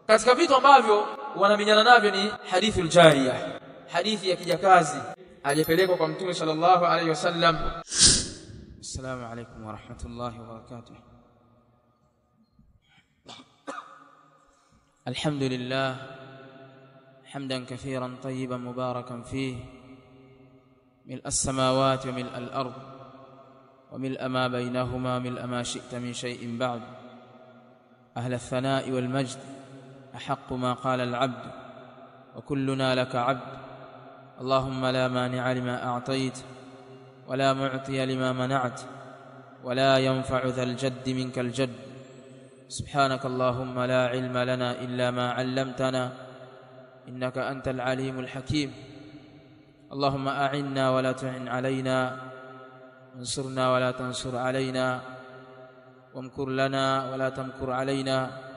Katika vitu ambavyo wanaminyana navyo ni hadithul jariyah, hadithi ya kijakazi aliyepelekwa kwa Mtume sallallahu alayhi wasallam. Assalamu alaykum wa rahmatullahi wa barakatuh. Alhamdulillah hamdan kathiran tayyiban mubarakan fihi mil'a as-samawati wa mil'a al-ard wa mil'a ma baynahuma mil'a ma shi'ta min shay'in ba'd. Ahla ath-thana'i wal majd أحق ما قال العبد وكلنا لك عبد. اللهم لا مانع لما أعطيت ولا معطي لما منعت ولا ينفع ذا الجد منك الجد. سبحانك اللهم لا علم لنا إلا ما علمتنا إنك أنت العليم الحكيم. اللهم أعنا ولا تعن علينا وانصرنا ولا تنصر علينا وامكر لنا ولا تمكر علينا.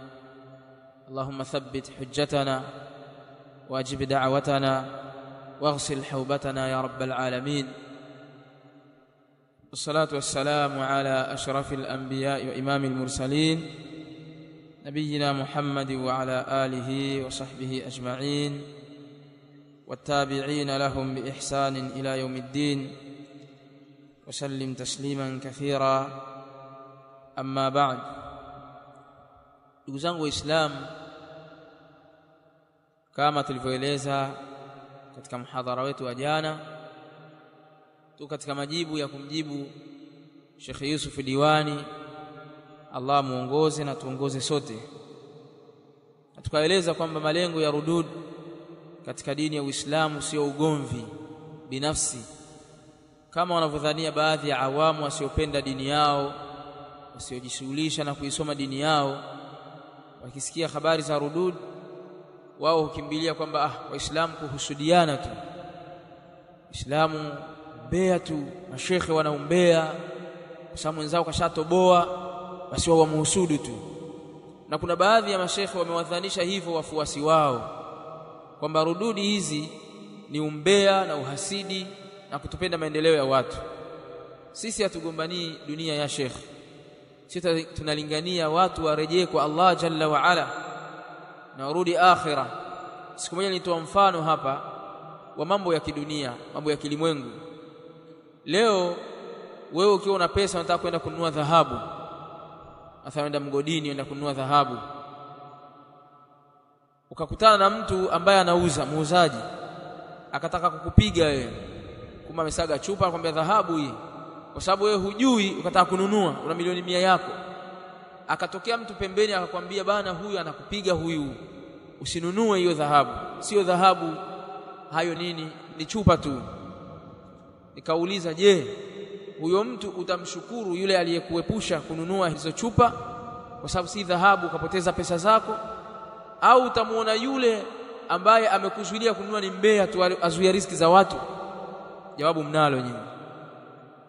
اللهم ثبت حجتنا واجب دعوتنا واغسل حوبتنا يا رب العالمين. والصلاة والسلام على أشرف الأنبياء وإمام المرسلين نبينا محمد وعلى آله وصحبه أجمعين والتابعين لهم بإحسان إلى يوم الدين وسلم تسليما كثيرا. أما بعد. Ndugu zangu Waislamu, kama tulivyoeleza katika mhadhara wetu wa jana, tu katika majibu ya kumjibu Sheikh Yusuf Diwani, Allah muongoze na tuongoze sote, tukaeleza kwamba malengo ya rudud katika dini ya Uislamu sio ugomvi binafsi kama wanavyodhania baadhi ya awamu wasiopenda dini yao, wasiojishughulisha na kuisoma dini yao. Wakisikia habari za rudud, wao hukimbilia kwamba Waislamu kuhusudiana tu, Waislamu umbea tu, mashekhe wanaumbea kwa sababu wenzao kashatoboa, basi wao wamuhusudu tu. Na kuna baadhi ya mashekhe wamewadhanisha hivyo wafuasi wao kwamba rududi hizi ni umbea na uhasidi na kutopenda maendeleo ya watu. Sisi hatugombanii dunia ya shekhe, sisi tunalingania watu warejee kwa Allah jalla wa ala na warudi akhira. Siku moja nitoa mfano hapa wa mambo ya kidunia, mambo ya kilimwengu. Leo wewe ukiwa una pesa unataka kwenda kununua dhahabu, athaenda mgodini unaenda kununua dhahabu, ukakutana na mtu ambaye anauza, muuzaji, akataka kukupiga wewe kama amesaga chupa, akwambia dhahabu hii, kwa sababu wewe hujui, ukataka kununua, una milioni 100 yako. Akatokea mtu pembeni akakwambia bana, huyu anakupiga huyu, usinunue hiyo dhahabu, sio dhahabu hayo, nini, ni chupa tu. Nikauliza, je, huyo mtu utamshukuru yule aliyekuepusha kununua hizo chupa kwa sababu si dhahabu ukapoteza pesa zako, au utamuona yule ambaye amekuzuilia kununua ni mbea tu, azuia riziki za watu? Jawabu mnalo nyinyi.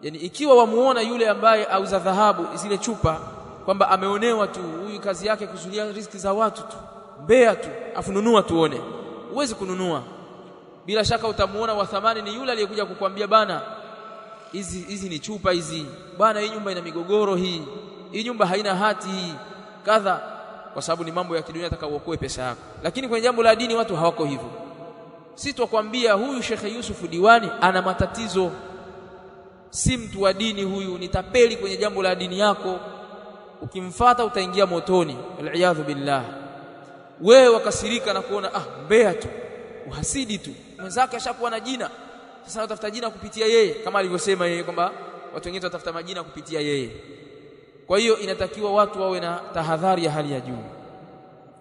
Yani ikiwa wamuona yule ambaye auza dhahabu zile chupa kwamba ameonewa tu, huyu kazi yake kuzuia riziki za watu tu, mbea tu, afununua tuone, uweze kununua. Bila shaka utamuona wa thamani ni yule aliyekuja kukwambia bana, hizi ni chupa hizi bana, hii nyumba ina migogoro, hii nyumba haina hati hii kadha, kwa sababu ni mambo ya kidunia, atakaokoe pesa yako. Lakini kwenye jambo la dini watu hawako hivyo. Sisi tukwambia huyu Sheikh Yusuf Diwani ana matatizo, si mtu wa dini huyu, ni tapeli kwenye jambo la dini yako, ukimfuata utaingia motoni, wal-iyadhu billah. Wewe wakasirika na kuona mbea tu, uhasidi tu, mwenzake ashakuwa na jina, sasa utafuta jina kupitia yeye, kama alivyosema yeye kwamba watu wengine watafuta majina kupitia yeye. Kwa hiyo inatakiwa watu wawe na tahadhari ya hali ya juu.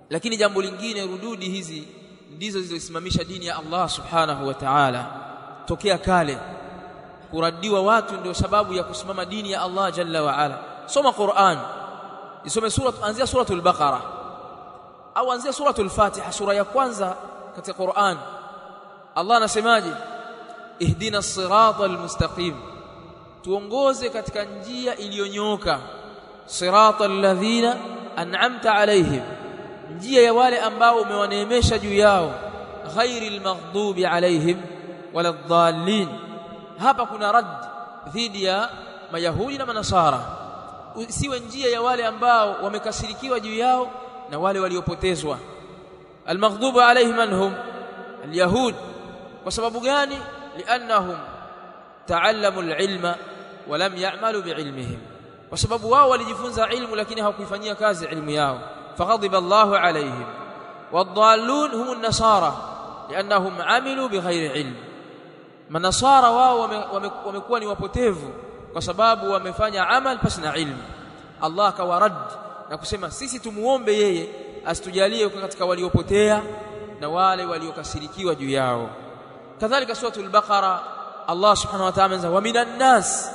Lakini jambo lingine, rududi hizi ndizo zilizosimamisha dini ya Allah subhanahu wa ta'ala tokea kale. Kuradiwa watu ndio sababu ya kusimama dini ya Allah jalla wa ala. Soma Qur'an, isome anzia suratul Baqara au anzia suratul Fatiha, sura ya kwanza katika Qur'an. Allah anasemaje? Ihdina as-siratal mustaqim, tuongoze katika njia iliyonyooka. Siratal ladhina an'amta alayhim, njia ya wale ambao umewaneemesha juu yao. Ghairil maghdubi alayhim waladdallin. Hapa kuna rad dhidi ya Mayahudi na Manasara, siwe njia ya wale ambao wamekasirikiwa juu yao na wale waliopotezwa. Almaghdubu alayhim manhum alyahud. Kwa sababu gani? Liannahum ta'allamu alilma wa lam ya'malu bi'ilmihim, kwa sababu wao walijifunza ilmu lakini hawakuifanyia kazi ilmu yao. Faghadiba Allahu alayhim. Wadhallun hum an-nasara liannahum amilu bighairi ilm. Manasara wao wamekuwa ni wapotevu kwa sababu wamefanya amal pasi na ilmu. Allah akawarad na kusema sisi tumuombe yeye asitujalie katika waliopotea na wale waliokasirikiwa juu yao. Kadhalika suratul Baqara Allah subhanahu wa ta'ala anza wa minan nas,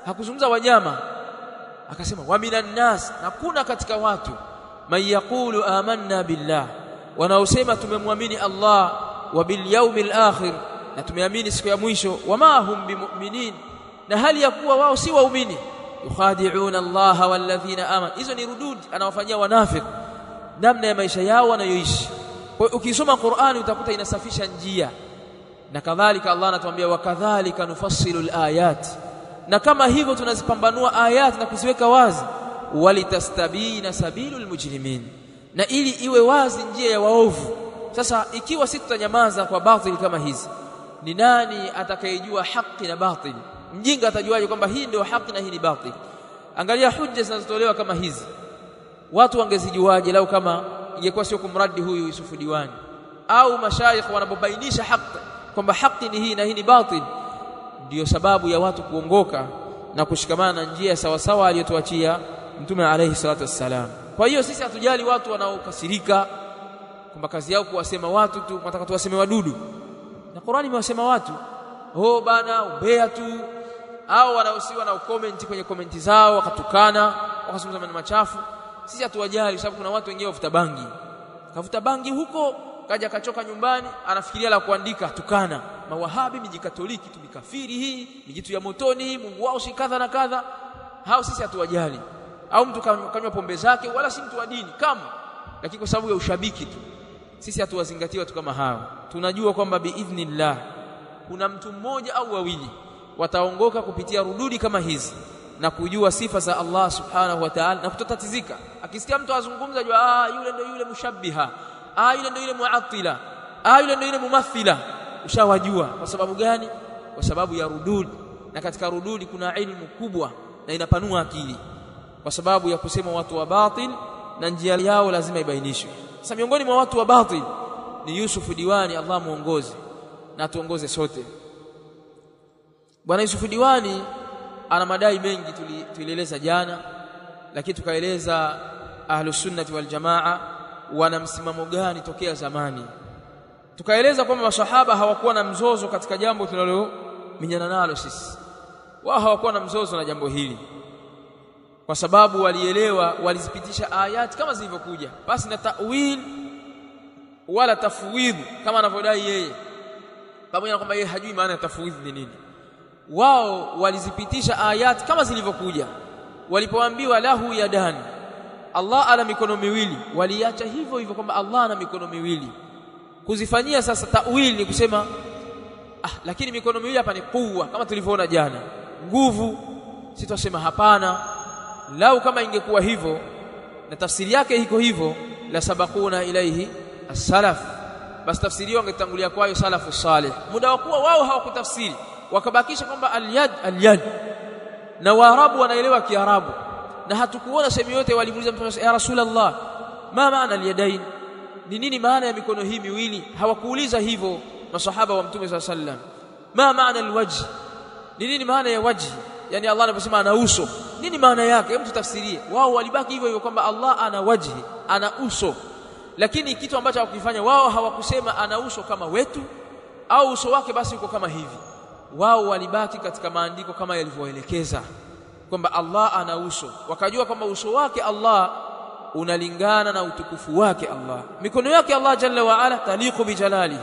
hakuzungumza wanyama, akasema wa minan nas, na kuna katika watu man yaqulu amanna billah, wanaosema tumemwamini Allah, wa bil yawmil akhir, na tumeamini siku ya mwisho, wama hum bimu'minin, na hali ya kuwa wao si waumini. Yukhadi'una Allah walladhina amanu. Hizo ni rudud anawafanyia wanafiki namna ya maisha yao wanayoishi. Kwa hiyo ukisoma Qur'ani utakuta inasafisha njia. Na kadhalika Allah anatuambia wakadhalika nufassilu alayat, na kama hivyo tunazipambanua ayat na kuziweka wazi, walitastabina sabilul mujrimin, na ili iwe wazi njia ya waovu. Sasa ikiwa sisi tutanyamaza kwa batil kama hizi, ni nani atakayejua haki na batil? Mjinga atajuaje kwamba hii ndio haki na hii ni batil? Angalia hujja zinazotolewa kama hizi, watu wangezijuaje lau kama ingekuwa sio kumradi huyu Yusufu Diwani au mashayikh wanapobainisha haki kwamba haki ni hii na hii ni batil? Ndio sababu ya watu kuongoka na kushikamana na njia sawa sawa aliyotuachia Mtume alayhi salatu wassalam. Kwa hiyo sisi hatujali watu wanaokasirika kwamba kazi yao kuwasema watu tu, tunataka tuwaseme wadudu, na Qur'ani imewasema watu bana umbea tu, au wanaosiwa na comment kwenye komenti zao wakatukana wakazungumza maneno machafu. Sisi hatuwajali, sababu kuna watu wengine wafuta bangi, kavuta bangi huko kaja kachoka nyumbani, anafikiria la kuandika tukana mawahabi, miji katoliki tumikafiri, hii mijitu ya motoni, Mungu wao si kadha na kadha. Hao sisi hatuwajali. Au mtu kanywa pombe zake, wala si mtu wa dini kama, lakini kwa sababu ya ushabiki tu sisi hatuwazingatia watu kama hao. Tunajua kwamba biidhnillah kuna mtu mmoja au wawili wataongoka kupitia rududi kama hizi na kujua sifa za Allah subhanahu wa ta'ala na kutotatizika. Akisikia mtu azungumza jua yule ndio yule mushabbiha, yule ndio yule muattila, yule ndio yule mumathila, ushawajua. Kwa sababu gani? Kwa sababu ya rududi. Na katika rududi kuna ilmu kubwa na inapanua akili, kwa sababu ya kusema watu wa batil na njia yao lazima ibainishwe. Sasa miongoni mwa watu wa batil ni Yusufu Diwani, Allah muongoze na tuongoze sote. Bwana Yusufu Diwani ana madai mengi, tulieleza jana, lakini tukaeleza ahlus sunnati wal jamaa wana msimamo gani tokea zamani. Tukaeleza kwamba maswahaba hawakuwa na mzozo katika jambo tunalomenyana nalo sisi. Wao hawakuwa na mzozo na jambo hili, kwa sababu walielewa, walizipitisha ayati kama zilivyokuja, basi na ta'wil wala tafwidh kama anavyodai yeye, pamoja na kwamba yeye hajui maana ya tafwidh ni nini. Wao walizipitisha ayati kama zilivyokuja. Walipoambiwa lahu yadani, Allah ana mikono miwili, waliacha hivyo hivyo kwamba Allah ana mikono miwili. Kuzifanyia sasa ta'wil ni kusema lakini mikono miwili hapa ni quwwa, kama tulivyoona jana, nguvu. Sitasema hapana, lau kama ingekuwa hivyo na tafsiri yake iko hivyo, la sabaquna ilaihi as-salaf, basi tafsiri yao ingetangulia kwayo salafu salih. Muda wa kuwa wao hawakutafsiri, wakabakisha kwamba al-yad, na Waarabu wanaelewa Kiarabu, na hatukuona sehemu yote walimuuliza Mtume ya Rasulullah, ma maana al-yadain, ni nini maana ya mikono hii miwili? Hawakuuliza hivyo masahaba wa Mtume sallallahu alaihi wasallam. Ma maana al-wajh, ni nini maana ya wajhi? Yani Allah anaposema ana uso, nini maana yake? Hebu tutafsirie. Wao walibaki hivyo hivyo kwamba Allah ana wajhi, ana uso, lakini kitu ambacho hawakifanya wao, hawakusema ana uso kama wetu au uso wake basi uko kama hivi. Wao walibaki katika maandiko kama yalivyoelekeza kwamba Allah ana uso, wakajua kwamba uso wake Allah unalingana na utukufu wake Allah. Mikono yake Allah jalla wa ala taliqu bi jalalihi,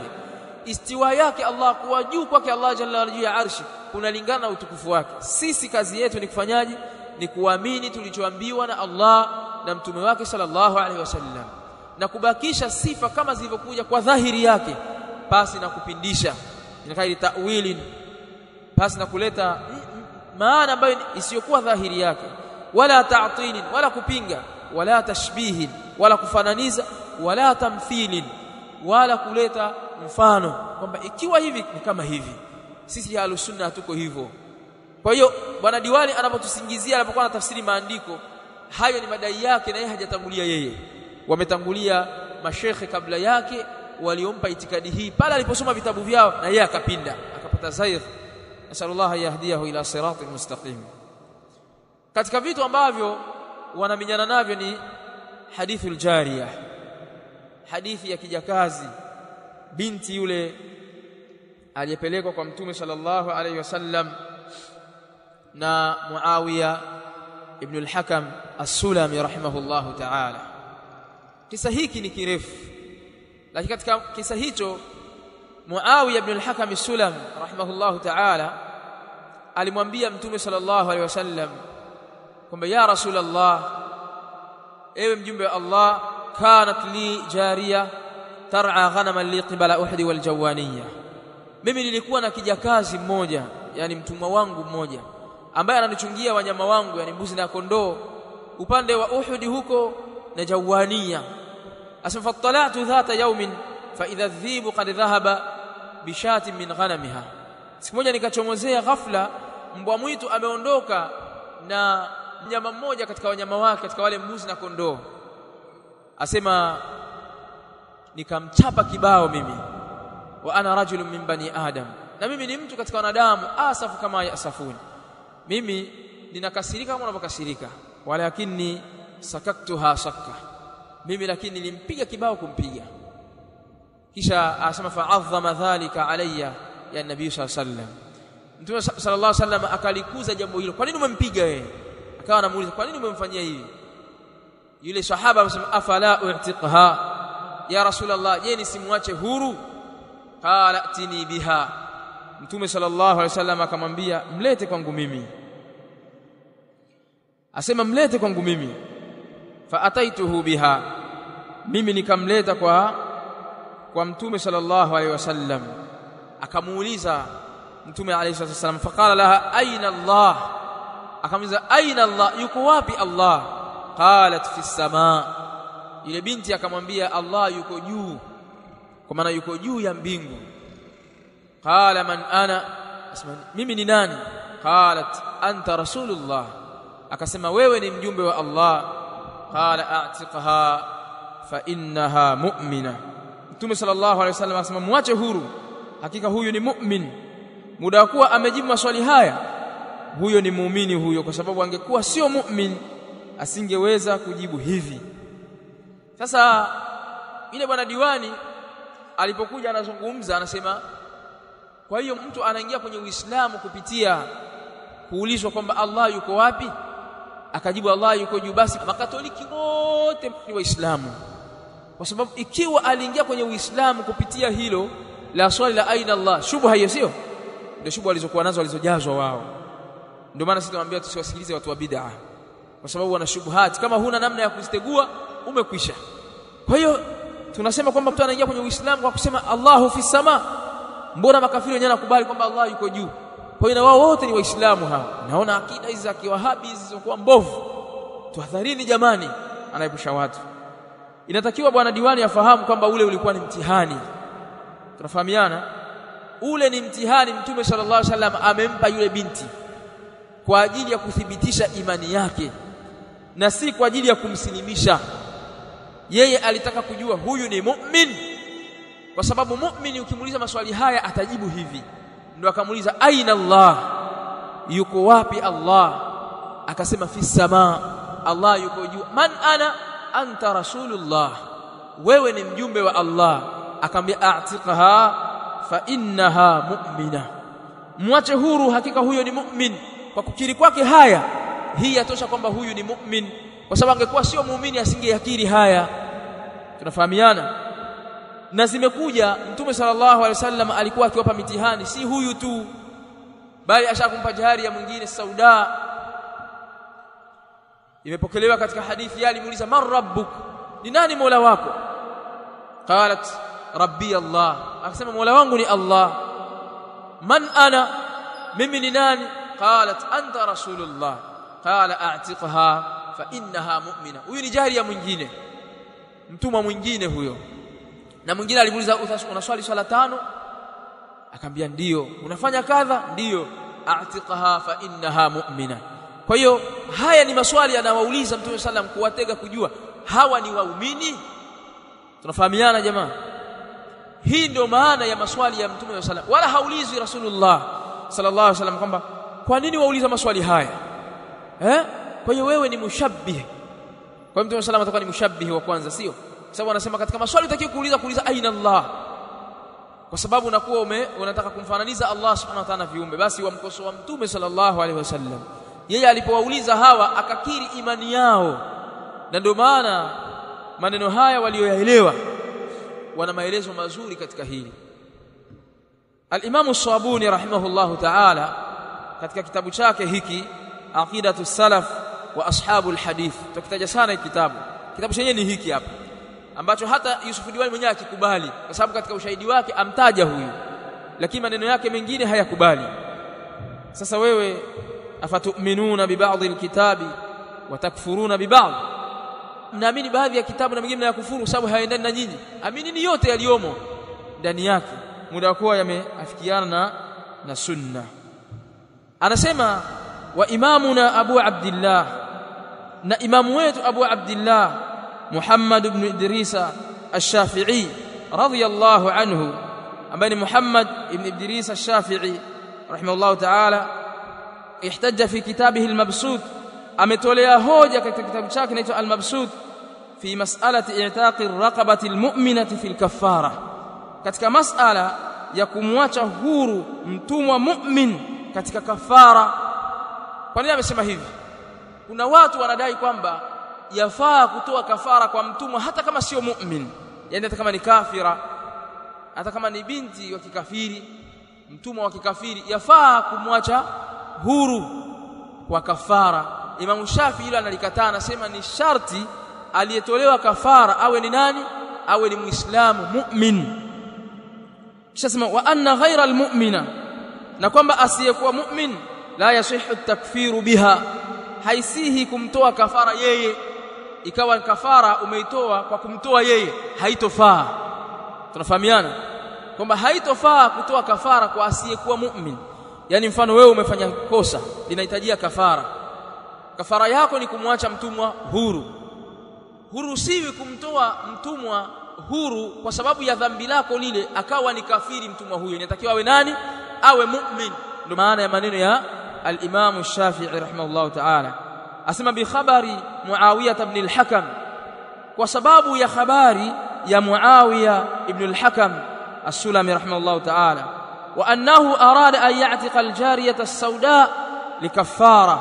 istiwa yake Allah kuwa juu kwake Allah jalla wa ala juu ya arshi kunalingana na utukufu wake. Sisi kazi yetu ni kufanyaje? Ni kuamini tulichoambiwa na Allah na mtume wake sallallahu alaihi wasallam, na kubakisha sifa kama zilivyokuja kwa dhahiri yake, pasi na kupindisha, inakaidi ta'wilin, pasi na kuleta maana ambayo isiyokuwa dhahiri yake, wala ta'tilin, wala kupinga, wala tashbihin, wala kufananiza, wala tamthilin, wala kuleta mfano kwamba ikiwa hivi ni kama hivi. Sisi Ahlus Sunna hatuko hivyo. Kwa hiyo bwana diwani anapotusingizia anapokuwa anatafsiri maandiko, hayo ni madai yake na yeye hajatangulia yeye. Wametangulia mashekhe kabla yake waliompa itikadi hii pale aliposoma vitabu vyao na yeye akapinda, akapata zair. Nasallallahu yahdiyahu ila siratil mustaqim. Katika vitu ambavyo wanaminyana navyo ni hadithul jariyah, hadithi ya kijakazi, binti yule aliyepelekwa kwa Mtume sallallahu alayhi wasallam na Muawiya ibn al-Hakam as-Sulami rahimahullahu ta'ala. Kisa hiki ni kirefu, lakini katika kisa hicho Muawiya ibn al-Hakam as-Sulami rahimahullahu ta'ala alimwambia Mtume sallallahu alayhi wasallam kwamba ya Rasulullah, ewe mjumbe wa Allah, kanat li jariya tar'a ghanaman li qibala Uhud wal Jawaniyah, mimi nilikuwa na kijakazi mmoja, yani mtumwa wangu mmoja ambaye ananichungia wanyama wangu, yani mbuzi na kondoo, upande wa Uhud huko na Jawaniyah. Asma fattalatu dhata yawmin fa idha dhibu qad dhahaba bishatin min ghanamiha, siku moja nikachomozea ghafla mbwa mwitu ameondoka na mnyama mmoja katika wanyama wake, katika wale mbuzi na kondoo. Asema nikamchapa kibao mimi, wa ana rajulun min bani adam, na mimi ni mtu katika wanadamu, asafu kama yasafuni, mimi ninakasirika kama unavyokasirika, walakini sakaktuha sakka, mimi lakini nilimpiga kibao kumpiga. Kisha asema fa'adhama dhalika alayya ya nabii sallallahu alayhi wasallam, Mtume sallallahu alayhi wasallam akalikuza jambo hilo. Kwa nini umempiga wewe? Akawa anamuuliza kwa nini umemfanyia hivi? Yule sahaba akasema afala u'tiqha ya Rasulullah, je nisimwache huru? Qala atini biha, Mtume sallallahu alayhi wasallam akamwambia mlete kwangu mimi. Asema mlete kwangu mimi. Fa ataituhu biha, mimi nikamleta kwa Mtume sallallahu alayhi wasallam. Akamuuliza Mtume alayhi wasallam, faqala laha aina Allah, akamuuliza aina Allah, yuko wapi Allah? Qalat fi samaa, ile binti akamwambia Allah yuko juu, kwa maana yuko juu ya mbingu. Qala man ana, asema mimi ni nani? Qalat anta rasulullah, akasema wewe ni mjumbe wa Allah. Qala a'tiqha fa innaha mu'mina, Mtume sallallahu alayhi wasallam akasema muache huru, hakika huyu ni mu'min. Muda wa kuwa amejibu maswali haya, huyo ni muumini huyo, kwa sababu angekuwa sio mu'min asingeweza kujibu hivi. Sasa ile bwana diwani alipokuja anazungumza, anasema kwa hiyo mtu anaingia kwenye Uislamu kupitia kuulizwa kwamba Allah yuko wapi, akajibu Allah yuko juu, basi makatoliki wote ni Waislamu. Kwa sababu ikiwa aliingia kwenye Uislamu kupitia hilo la swali la aina Allah, shubha hiyo sio ndio shubha walizokuwa nazo walizojazwa wao. Ndio maana sisi tunamwambia tusiwasikilize watu wa bid'a, kwa sababu wana shubuhati. Kama huna namna ya kuzitegua umekwisha. Kwa hiyo tunasema kwamba mtu anaingia kwenye Uislamu kwa kusema Allahu fi sama, mbona makafiri wenyewe wanakubali kwamba Allah yuko juu? Kwa hiyo na wao wote ni Waislamu hao. Naona akida hizi za kiwahabi zilizokuwa mbovu, tuhadharini jamani, anaepusha watu. Inatakiwa bwana diwani afahamu kwamba ule ulikuwa ni mtihani. Tunafahamiana? Ule ni mtihani Mtume sallallahu alaihi wasallam amempa yule binti kwa ajili ya kuthibitisha imani yake na si kwa ajili ya kumsilimisha. Yeye alitaka kujua huyu ni mu'min, kwa sababu mu'mini ukimuuliza maswali haya atajibu hivi. Ndio akamuuliza aina Allah, yuko wapi Allah? Akasema fi samaa, Allah yuko juu. Man ana? Anta rasulullah, wewe ni mjumbe wa Allah. Akamwambia a'tiqha fa innaha mu'mina, mwache huru, hakika huyo ni mu'min. Kwa kukiri kwake haya, hii yatosha kwamba huyu ni mu'min, kwa sababu angekuwa sio muumini asingeyakiri haya. Tunafahamiana? Na zimekuja Mtume sallallahu alaihi wasallam alikuwa akiwapa mitihani, si huyu tu bali ashakumpa jahari ya mwingine Sauda. Imepokelewa katika hadithi, alimuuliza man rabbuk, ni nani mola wako? Qalat rabbi Allah, akasema mola wangu ni Allah. Man ana, mimi ni nani? Qalat anta rasulullah. Qala a'tiqha fa innaha mu'mina, huyu ni jahari ya mwingine, mtumwa mwingine huyo. Na mwingine alimuuliza unaswali swala 5? Akamwambia ndio. Unafanya kadha? Ndio. A'tiqaha fa innaha mu'mina. Kwa hiyo haya ni maswali anawauliza Mtume sallam kuwatega kujua hawa ni waumini. Tunafahamiana jamaa? Hii ndio maana ya maswali ya Mtume sallam. Wala haulizi Rasulullah sallallahu alaihi wasallam kwamba kwa nini wauliza maswali haya? Kwa hiyo wewe ni mushabbih. Kwa hiyo Mtume sallam atakuwa ni mushabbih wa kwanza, sio? Kwa sababu anasema katika maswali utakiwa kuuliza aina Allah. Kwa sababu unakuwa unataka kumfananiza Allah subhanahu wa ta'ala viumbe, basi wamkosoa Mtume sallallahu alaihi wasallam. Yeye alipowauliza hawa akakiri imani yao. Na ndio maana maneno haya walioyaelewa wana maelezo mazuri katika hili. Al-Imam As-Sabuni rahimahullahu ta'ala katika kitabu chake hiki Aqidatu Salaf wa Ashabul Hadith, tukitaja sana hiki kitabu chenyewe ni hiki hapa, ambacho hata Yusuf Diwani mwenyewe akikubali, kwa sababu katika ushahidi wake amtaja huyu, lakini maneno yake mengine hayakubali. Sasa wewe afatu'minuna bi ba'd al-kitabi wa takfuruna bi ba'd, mnaamini baadhi ya kitabu na mengine mnayakufuru sababu hayaendani na nyinyi. Aminini yote yaliyomo ndani yake muda wako yameafikiana na sunna. Anasema wa imamuna Abu Abdullah, na imamu wetu Abu Abdullah Muhammad ibn Idris Ash-Shafi'i radiyallahu anhu, ambaye ni Muhammad ibn Idris Ash-Shafi'i rahimahullah ta'ala, ihtajja fi kitabihi al-Mabsut, ametolea hoja katika kitabu chake kinaitwa al-Mabsut fi mas'alati i'taqi ar-raqabati al-mu'minati fi al-kaffara, katika mas'ala ya kumwacha huru mtumwa mu'min katika kafara. Kwa nini amesema hivi? Kuna watu wanadai kwamba yafaa kutoa kafara kwa mtumwa hata kama sio mu'min, yani hata kama ni kafira, hata kama ni binti wa kikafiri, mtumwa wa kikafiri, yafaa kumwacha huru kwa kafara. Imam Shafi hilo analikataa, anasema ni sharti aliyetolewa kafara awe ni nani? Awe ni Muislamu mu'min. Kisha sema wa anna ghayra almu'mina, na kwamba asiyekuwa mu'min la yasihu at-takfiru biha, haisihi kumtoa kafara yeye, ikawa kafara umeitoa kwa kumtoa yeye, haitofaa. Tunafahamiana kwamba haitofaa kutoa kafara kwa asiyekuwa mu'min. Yani mfano wewe umefanya kosa linahitajia kafara, kafara yako ni kumwacha mtumwa huru. Huruhusiwi kumtoa mtumwa huru kwa sababu ya dhambi lako lile akawa ni kafiri mtumwa huyo, inatakiwa awe nani? Awe mu'min. Ndio maana ya maneno ya al-Imam Shafi'i rahimahullah ta'ala, asema bi khabari Muawiyah ibn al-Hakam, kwa sababu ya habari ya Muawiyah ibn al-Hakam as-Sulami rahimahullah ta'ala, wa annahu arada an ya'tiqa al-jariyata as-sauda likaffara,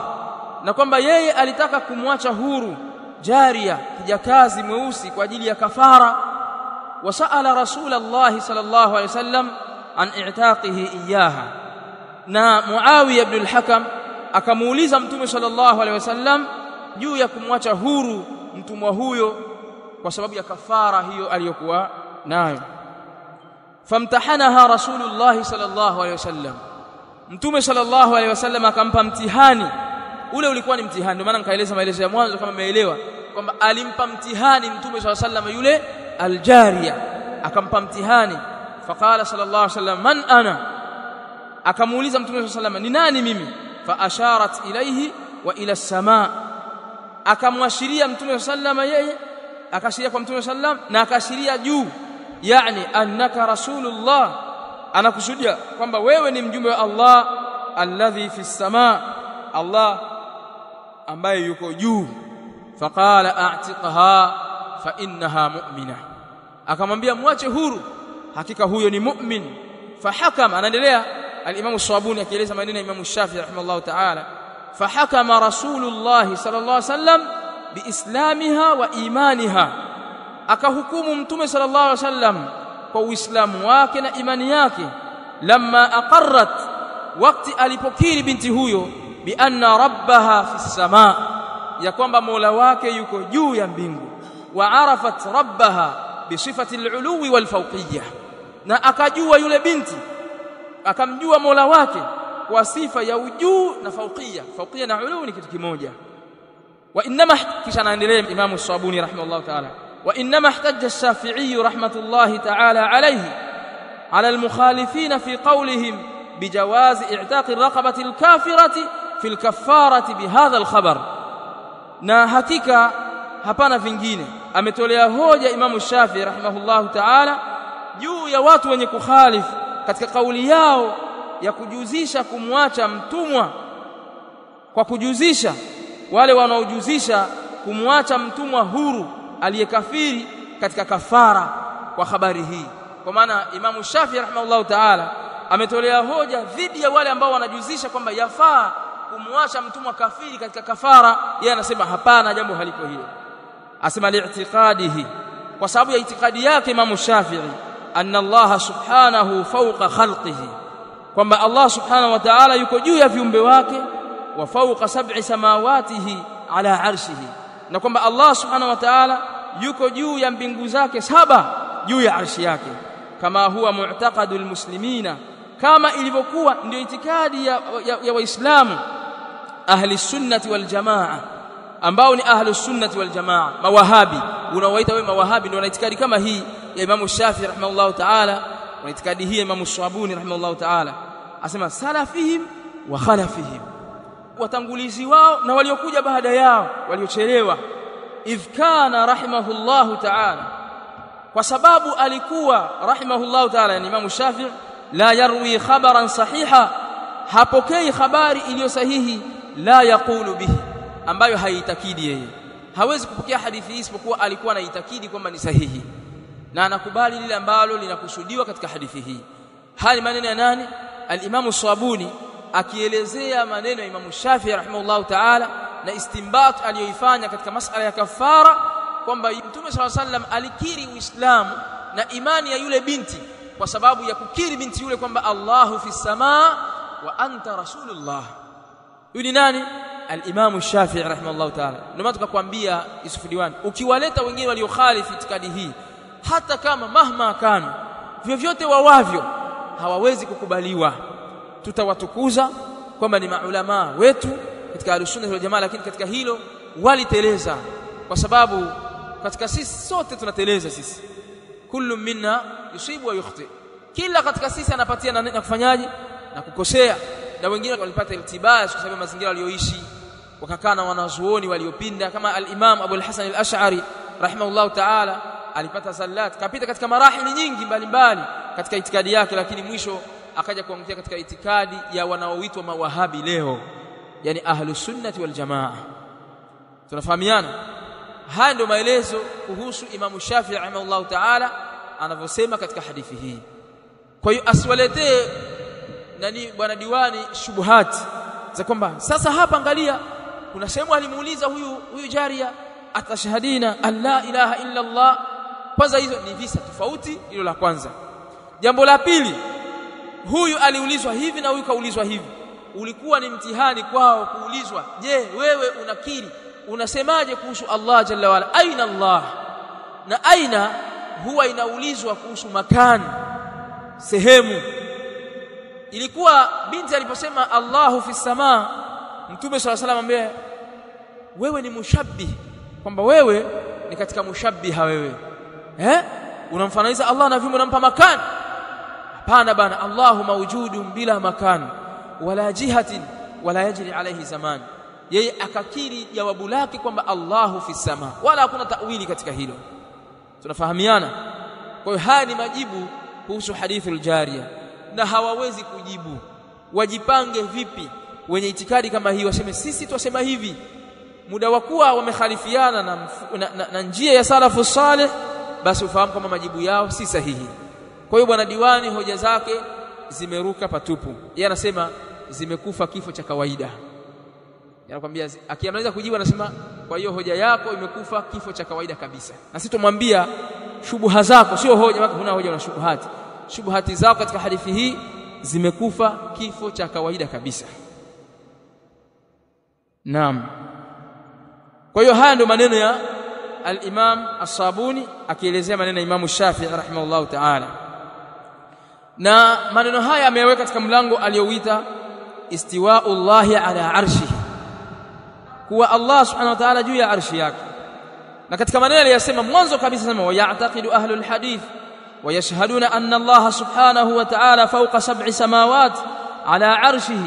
na kwamba yeye alitaka kumwacha huru jaria, kijakazi mweusi, kwa ajili ya kafara. Wasala Rasulullah sallallahu alaihi wasallam an i'taqihi iyaha, na Muawiyah ibn al-Hakam akamuuliza Mtume sallallahu alaihi wasallam juu ya kumwacha huru mtumwa huyo kwa sababu ya kafara hiyo aliyokuwa nayo. Famtahanaha Rasulullah sallallahu alaihi wasallam, Mtume sallallahu alaihi wasallam akampa mtihani. Ule ulikuwa ni mtihani, ndio maana nikaeleza maelezo ya mwanzo kama umeelewa kwamba alimpa mtihani Mtume sallallahu alaihi wasallam yule aljariya, akampa mtihani. Faqala sallallahu alaihi wasallam man ana, akamuuliza Mtume sallallahu alaihi wasallam ni nani mimi? Fa asharat ilayhi wa ila as-samaa, akamwashiria Mtume sallallahu alaihi wasallam, yeye akashiria kwa Mtume sallallahu alaihi wasallam na akashiria juu, yani annaka rasulullah, anakusudia kwamba wewe ni mjumbe wa Allah, alladhi fi as-samaa, Allah ambaye yuko juu. Faqala a'tiqha fa innaha mu'mina, akamwambia mwache huru, hakika huyo ni mu'min. Fahakama, anaendelea al-Imam As-Sabuni akieleza maneno ya Imam Shafi'i rahimahullah ta'ala, fahakama Rasulullah sallallahu alaihi wasallam biislamiha wa imaniha, akahukumu Mtume sallallahu alaihi wasallam kwa Uislamu wake na imani yake. Lamma aqarrat, wakati alipokiri binti huyo, bi anna rabbaha fi as-samaa, ya kwamba Mola wake yuko juu ya mbingu. Wa arafat rabbaha bi sifati al-uluwi wal fawqiyyah, na akajua yule binti akamjua Mola wake kwa sifa ya ujuu na fawqiyya. Fawqiyya na ulu ni kitu kimoja. Wa inma, kisha anaendelea Imam As-Sabuni rahimahullah ta'ala, وإنما احتج الشافعي رحمة الله تعالى عليه على المخالفين في قولهم بجواز اعتاق الرقبة الكافرة في الكفارة بهذا الخبر. na hakika hapana vingine ametolea hoja Imam Shafi'i rahimahullahu ta'ala juu ya watu wenye kukhalifu katika kauli yao ya kujuzisha kumwacha mtumwa, kwa kujuzisha wale wanaojuzisha kumwacha mtumwa huru aliyekafiri katika kafara kwa habari hii. Kwa maana Imam Shafi'i rahimahullahu ta'ala ametolea hoja dhidi ya wale ambao wanajuzisha kwamba yafaa kumwacha mtumwa kafiri katika kafara. Yeye anasema hapana, jambo halipo hilo. Asema li'tiqadihi, kwa sababu ya itikadi yake Imam Shafi'i, anna Allah subhanahu fawqa khalqihi, kwamba Allah subhanahu wa ta'ala yuko juu ya viumbe wake, wa fawqa sab'i samawatihi ala arshihi, na kwamba Allah subhanahu wa ta'ala yuko juu ya mbingu zake saba juu ya arshi yake. Kama huwa mu'taqadul muslimina, kama ilivyokuwa ndio itikadi ya waislamu ahli sunnati wal jamaa, ambao ni ahli sunnati wal jamaa. Mawahabi unaowaita wewe mawahabi ndio wana itikadi kama hii ya Imam Shafi'i rahimahullahu ta'ala, wana itikadi hii ya Imam Swabuni rahimahullahu ta'ala. Asema salafihim wa khalafihim, watangulizi wao na waliokuja baada yao waliochelewa. Idh kana rahimahullahu ta'ala, kwa sababu alikuwa rahimahullahu ta'ala, yani Imam Shafi'i la yarwi khabaran sahiha, hapokei habari iliyo sahihi, la yaqulu bihi, ambayo haitakidi yeye. Hawezi kupokea hadithi hii isipokuwa alikuwa anaitakidi kwamba ni sahihi na anakubali lile ambalo linakusudiwa katika hadithi hii. Hali maneno ya nani? Al-Imam Swabuni akielezea maneno ya Imam Shafi'i rahimahullahu ta'ala na istinbat aliyoifanya katika masala ya kafara, kwamba Mtume sallallahu alaihi wasallam alikiri Uislamu na imani ya yule binti kwa sababu ya kukiri binti yule kwamba Allahu fi samaa wa anta rasulullah. Yule nani? Al-Imam Shafi'i rahimahullahu ta'ala. Ndio maana tukakwambia Yusuf Diwani, ukiwaleta wengine waliokhalifu itikadi hii, hata kama mahma kana vyovyote wawavyo, hawawezi kukubaliwa. Tutawatukuza kwamba ni maulama wetu katika Ahlus-Sunnah wal Jamaa, lakini katika hilo waliteleza, kwa sababu katika sisi sote tunateleza. Sisi kullu minna yusibu wa yukhti, kila katika sisi anapatia na kufanyaje na kukosea. Na wengine walipata iltibas kwa sababu mazingira walioishi, wakakaa na wanazuoni waliopinda, kama al-Imam Abu al-Hasan al-Ash'ari rahimahullahu ta'ala alipata zallat, kapita katika marahili nyingi mbalimbali katika itikadi yake, lakini mwisho akaja kuangukia katika itikadi ya wanaoitwa mawahabi leo, yani Ahlus Sunnah wal Jamaa. Tunafahamiana? Haya ndio maelezo kuhusu Imam Shafi'i rahimahullahu ta'ala anavyosema katika hadithi hii. Kwa hiyo asiwaletee nani bwana Diwani shubuhati za kwamba sasa hapa angalia kuna sehemu alimuuliza huyu jaria atashahadina an la ilaha illa Allah. Kwanza hizo ni visa tofauti, hilo la kwanza. Jambo la pili, huyu aliulizwa hivi na huyu kaulizwa hivi. Ulikuwa ni mtihani kwao kuulizwa, je, wewe unakiri unasemaje kuhusu Allah jalla wala? Aina Allah, na aina huwa inaulizwa kuhusu makani, sehemu. Ilikuwa binti aliposema Allahu fi samaa, Mtume sallallahu alayhi wasallam ambaye wewe ni mushabbih, kwamba wewe ni katika mushabbiha wewe, unamfananisha Allah na viumbe, unampa makani. Hapana bana, Allahu mawjudun bila makani wala jihatin wala yajri alayhi zaman. Yeye akakiri jawabu lake kwamba Allahu fi samaa, wala hakuna ta'wili katika hilo. Tunafahamiana? Kwa hiyo haya ni majibu kuhusu hadithul jariya, na hawawezi kujibu. Wajipange vipi wenye itikadi kama hii, waseme sisi twasema hivi, muda wa kuwa wamekhalifiana na njia ya salafu salih, basi ufahamu kama majibu yao si sahihi. Kwa hiyo bwana Diwani hoja zake zimeruka patupu. Yeye anasema zimekufa kifo cha kawaida. Anakuambia, akiamaliza kujibu anasema kwa hiyo hoja yako imekufa kifo cha kawaida kabisa. Na sisi tumwambia shubuha zako sio hoja, wako huna hoja na shubuhati. Shubuhati zako katika hadithi hii zimekufa kifo cha kawaida kabisa. Naam. Kwa hiyo haya ndio maneno ya al-Imam As-Sabuni akielezea maneno ya Imam Shafi'i rahimahullahu ta'ala. Na maneno haya ameyaweka katika mlango aliyouita istiwa'ullahi ala arshihi, kuwa Allah subhanahu wa ta'ala juu ya arshi yake. na katika maneno aliyosema mwanzo kabisa sema wayataqidu ahlul hadith ويشهدون أن الله سبحانه وتعالى فوق 7 سماوات على عرشه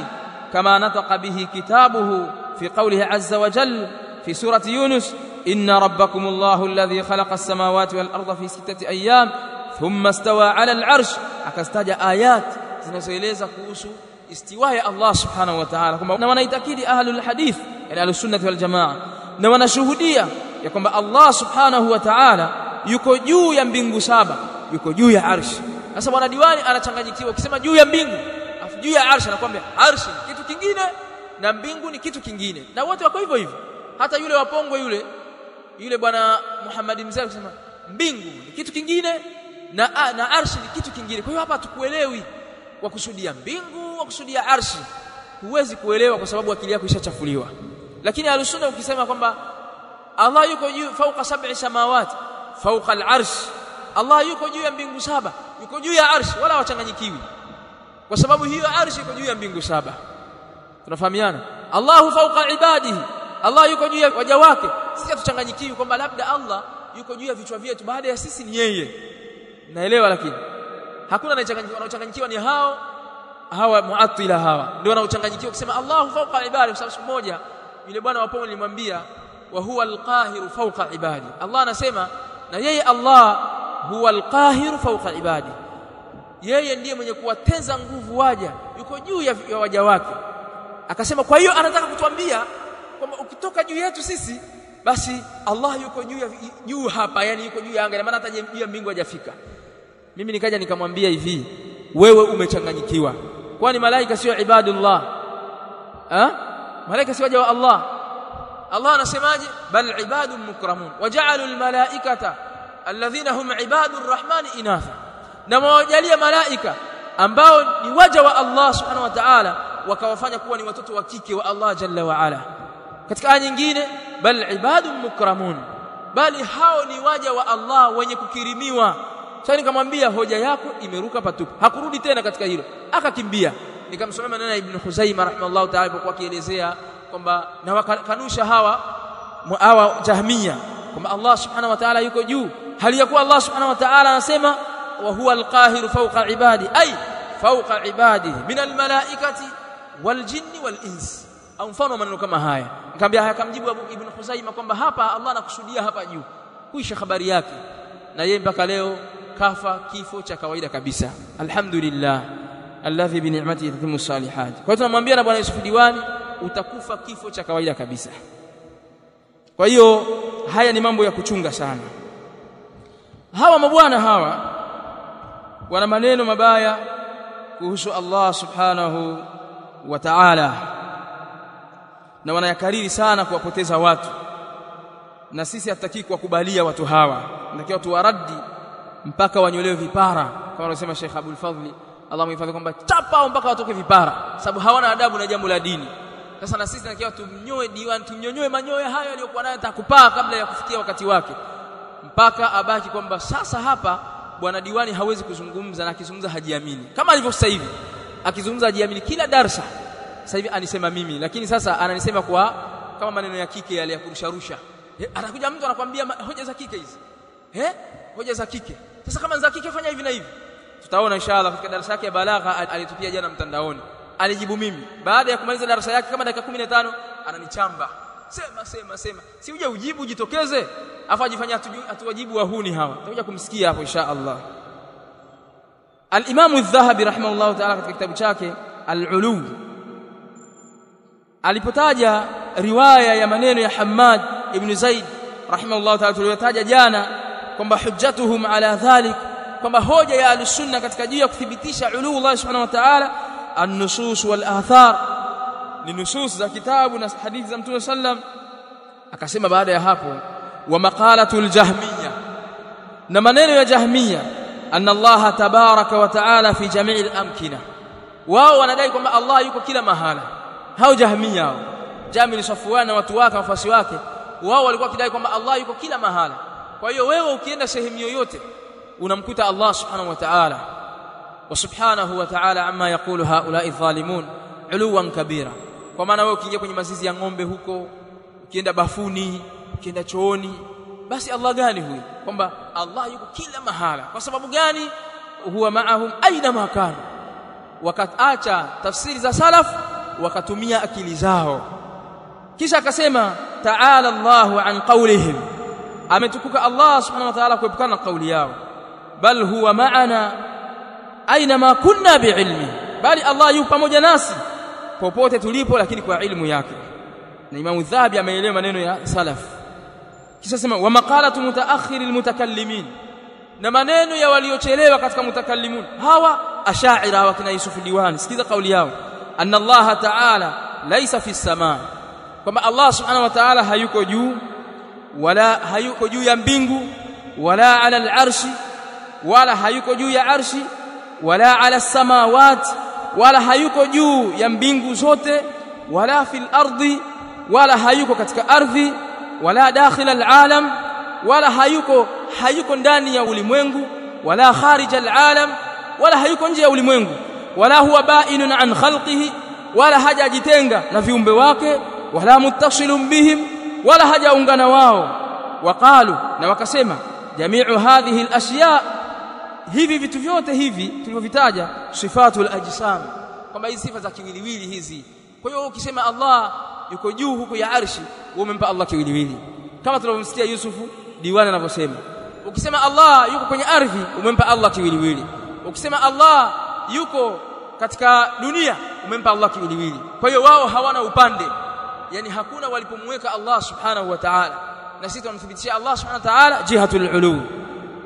كما نطق به كتابه في قوله عز وجل في سورة يونس إن ربكم الله الذي خلق السماوات والأرض في 6 أيام ثم استوى على العرش akastaja ayat zinazoeleza kuhusu istiwa ya Allah subhanahu wa ta'ala na wanaitakidi ahlul hadith yani ahlus sunnah wal jamaa na wanashuhudia ya kwamba Allah subhanahu wa ta'ala yuko juu ya mbingu 7 yuko juu ya arshi. Sasa bwana diwani anachanganyikiwa ukisema juu ya mbingu afu juu ya arshi anakuambia arshi ni kitu kingine na mbingu ni kitu kingine na wote wako hivyo hivyo. Hata yule wapongwe yule bwana Muhammad mzee akisema mbingu ni kitu kingine na arshi ni kitu kingine. Kwa hiyo hapa tukuelewi kwa kusudia mbingu, kwa kusudia arshi. Huwezi kuelewa kwa sababu akili yako ishachafuliwa. Lakini alusunna ukisema kwamba Allah yuko juu fauka 7 samawati fauka al-arsh, Allah yuko juu ya mbingu 7, yuko juu ya arshi, wala wachanganyikiwi. Kwa sababu hiyo arshi iko juu ya mbingu 7. Tunafahamiana? Allahu fauka ibadihi, Allah yuko juu ya waja wake. Sisi tuchanganyikiwi kwamba labda Allah yuko juu ya vichwa vyetu baada ya sisi ni yeye. Naelewa, lakini hakuna anayechanganyikiwa ni hawa muattila hawa ndio wanaochanganyikiwa kusema Allahu fauqa ibadi. Kwa sababu siku moja yule bwana wa Pomo nilimwambia wa huwa alqahiru fauqa ibadi, Allah anasema na yeye Allah huwa alqahiru fauqa ibadi, yeye ndiye mwenye kuwatenza nguvu waja, yuko juu ya waja wake. Akasema kwa hiyo anataka kutuambia kwamba ukitoka juu yetu sisi basi Allah yuko juu hapa, yani yuko juu ya anga, na maana hata juu ya mbingu hajafika. Mimi nikaja nikamwambia hivi, wewe umechanganyikiwa. Kwani malaika sio ibadullah? Malaika sio waja wa Allah? Allah anasemaje? Bal ibadun mukramun waja'alu almalaikata alladhina hum ibadur rahmani inatha, na wajalia malaika ambao ni waja wa Allah subhanahu wa ta'ala wakawafanya kuwa ni watoto wa kike wa Allah jalla wa ala. Katika aya nyingine bal ibadun mukramun, bali hao ni waja wa Allah wenye kukirimiwa. Sasa nikamwambia hoja yako imeruka patupu. Hakurudi tena katika hilo, akakimbia. Nikamsomea maneno ya Ibn Khuzaimah rahimahullah ta'ala kwa kuelezea kwamba na wakanusha hawa Jahmiya kwamba Allah subhanahu wa ta'ala yuko juu, hali ya kuwa Allah subhanahu wa ta'ala anasema wa huwa alqahiru fawqa ibadi, ay fawqa ibadihi min almalaikati waljinni walins, au mfano maneno kama haya. Nikamwambia, akamjibu Ibn Khuzaimah kwamba hapa Allah anakusudia hapa juu, kuisha habari yake, na yeye mpaka leo kafa kifo cha kawaida kabisa. Alhamdulillah alladhi bi ni'matihi tatimmu salihat. Kwa hiyo tunamwambia na bwana Yusuf Diwani, utakufa kifo cha kawaida kabisa. Kwa hiyo haya ni mambo ya kuchunga sana. Hawa mabwana hawa wana maneno mabaya kuhusu Allah subhanahu wa ta'ala, na wanayakariri sana kuwapoteza watu, na sisi hatutaki kuwakubalia watu hawa. Tunatakiwa tuwaradi mpaka wanyolewe vipara, kama anasema Sheikh Abdul Fadhli Allah mhifadhi, kwamba chapa mpaka watoke vipara, sababu hawana adabu na jambo la dini. Sasa na sisi tunatakiwa tumnyoe Diwani, tumnyonyoe manyoya hayo aliyokuwa nayo atakupaa kabla ya kufikia wakati wake, mpaka abaki kwamba sasa hapa bwana Diwani hawezi kuzungumza, na akizungumza hajiamini, kama alivyo sasa hivi akizungumza hajiamini. Kila darasa sasa hivi anisema mimi, lakini sasa ananisema kwa kama maneno ya kike yale ya kurusharusha. Anakuja mtu anakuambia hoja za kike hizi, hoja za kike. Sasa kama za kike fanya hivi na hivi. Tutaona inshallah katika darasa yake ya balagha alitupia jana mtandaoni. Alijibu mimi baada ya kumaliza darasa yake kama dakika 15 ananichamba. Sema. Si uje ujibu, jitokeze. Afa ajifanya atuwajibu wahuni hawa. Tutakuja kumsikia hapo inshallah. Al-Imam Adh-Dhahabi rahimahullah ta'ala katika kitabu chake Al-Ulu alipotaja riwaya ya maneno ya Hammad ibn Zaid rahimahullah ta'ala tuliyotaja jana kwamba hujjatuhum ala dhalik, kwamba hoja ya al-sunna katika juu ya kuthibitisha ulu Allah subhanahu wa ta'ala an-nusus wal athar ni nusus za kitabu na hadithi za Mtume sallam. Akasema baada ya hapo wa maqalatul jahmiyya, na maneno ya Jahmiyya, anna Allah tabaraka wa ta'ala fi jami'il amkina. Wao wanadai kwamba Allah yuko kila mahala. Hao Jahmiyya hao Jami Safwan na watu wake wafuasi wake, wao walikuwa kidai kwamba Allah yuko kila mahala. Kwa hiyo wewe ukienda sehemu yoyote unamkuta Allah subhanahu wa ta'ala, wa subhanahu wa ta'ala amma yaqulu haula'i dhalimun uluwan kabira. Kwa maana wewe ukiingia kwenye mazizi ya ng'ombe huko, ukienda bafuni, ukienda chooni, basi Allah gani huyo kwamba Allah yuko kila mahala? Kwa sababu gani? Huwa ma'ahum aina ma kana. Wakaacha tafsiri za salaf wakatumia akili zao. Kisha akasema ta'ala Allahu an qawlihim, ametukuka Allah subhanahu wa ta'ala kuepukana na kauli yao. Bal huwa ma'ana aina ma kunna bi'ilmi, bali Allah yupo pamoja nasi popote tulipo, lakini kwa ilmu yake. Na Imam Dhahabi ameelewa maneno ya salaf. Kisha sema wa maqalatu mutaakhir almutakallimin, na maneno ya waliochelewa katika mutakallimun hawa ash'ira wa kina Yusuf Diwani. Sikiza kauli yao, anna Allah ta'ala laysa fi samaa, kwamba Allah subhanahu wa ta'ala hayuko juu, wala hayuko juu ya mbingu, wala ala al-arshi, wala hayuko juu ya arshi, wala ala samawati, wala hayuko juu ya mbingu zote, wala fil ardi, wala hayuko katika ardhi, wala dakhil al-alam, wala hayuko ndani ya ulimwengu, wala kharij al-alam, wala hayuko nje ya ulimwengu, wala huwa ba'inun an khalqihi, wala hajajitenga na viumbe wake, wala muttasilun bihim, wala hajaungana wao. Waqalu, na wakasema jami'u hadhihi al-ashya, hivi vitu vyote hivi tulivyovitaja, sifatul ajsam, kwamba hizi sifa za kiwiliwili hizi. Kwa hiyo ukisema Allah yuko juu huko ya arshi, umempa Allah kiwiliwili, kama tulivyomsikia Yusufu Diwani anavyosema. Ukisema Allah yuko kwenye ardhi, umempa Allah kiwiliwili. Ukisema Allah yuko katika dunia, umempa Allah kiwiliwili. Kwa hiyo wao hawana upande, yani hakuna walipomweka Allah subhanahu wa ta'ala. Na sisi tunamthibitishia Allah subhanahu wa ta'ala jihatul ulu,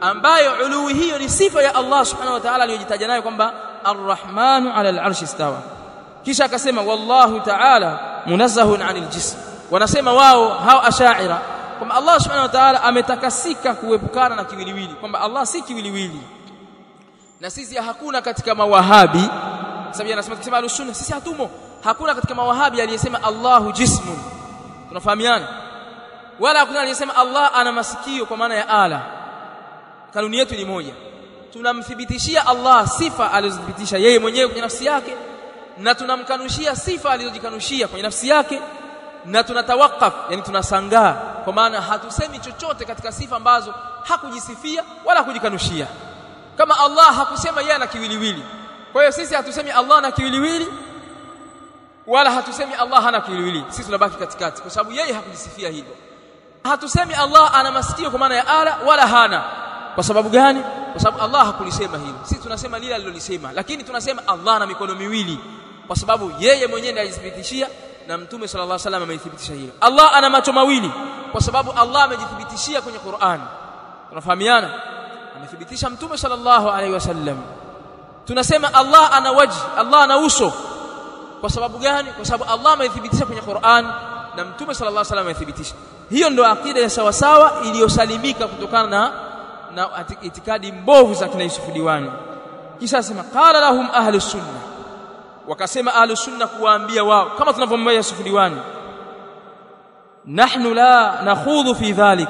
ambayo ulu hiyo ni sifa ya Allah subhanahu wa ta'ala aliyojitaja nayo kwamba ar-rahmanu 'ala al-'arshi istawa. Kisha akasema wallahu ta'ala munazzahun 'anil jism, wanasema wao hao ash'ira kwamba Allah subhanahu wa ta'ala ametakasika kuepukana na kiwiliwili, kwamba Allah si kiwiliwili. Na sisi hakuna katika mawahabi, sababu anasema kusema al-sunna, sisi hatumo, hakuna katika mawahabi aliyesema Allahu jismun, tunafahamiana, wala hakuna aliyesema Allah ana masikio kwa maana ya ala. Kanuni yetu ni moja, tunamthibitishia Allah sifa alizothibitisha yeye mwenyewe kwenye nafsi yake, na tunamkanushia sifa alizojikanushia kwenye nafsi yake, na tunatawakaf, yani tunasangaa, kwa maana hatusemi chochote katika sifa ambazo hakujisifia wala kujikanushia. Kama Allah hakusema yeye ana kiwiliwili, kwa hiyo sisi hatusemi Allah ana kiwiliwili wala hatusemi Allah hana kiwiliwili, sisi tunabaki katikati, kwa sababu yeye hakujisifia hivyo. Hatusemi Allah ana masikio kwa maana ya ala wala hana. Kwa sababu gani? Kwa sababu Allah hakulisema hilo, sisi tunasema lile alilolisema. Lakini tunasema Allah ana mikono miwili kwa sababu yeye mwenyewe ndiye alijithibitishia, na Mtume sallallahu alaihi wasallam amethibitisha hilo. Allah ana macho mawili kwa sababu Allah amejithibitishia kwenye Qur'an, tunafahamiana, amethibitisha Mtume sallallahu alaihi wasallam. Tunasema Allah ana waji, Allah ana uso. Kwa sababu gani? Kwa sababu Allah amethibitisha kwenye Qur'an na Mtume sallallahu alaihi wasallam amethibitisha. Hiyo ndio akida ya sawa sawa iliyosalimika kutokana na itikadi mbovu za kina Yusuf Diwani. Kisha sema qala lahum ahlus sunna, wakasema ahlus sunna kuwaambia wao, kama tunavyomwambia Yusuf Diwani, nahnu la nakhudhu fi dhalik,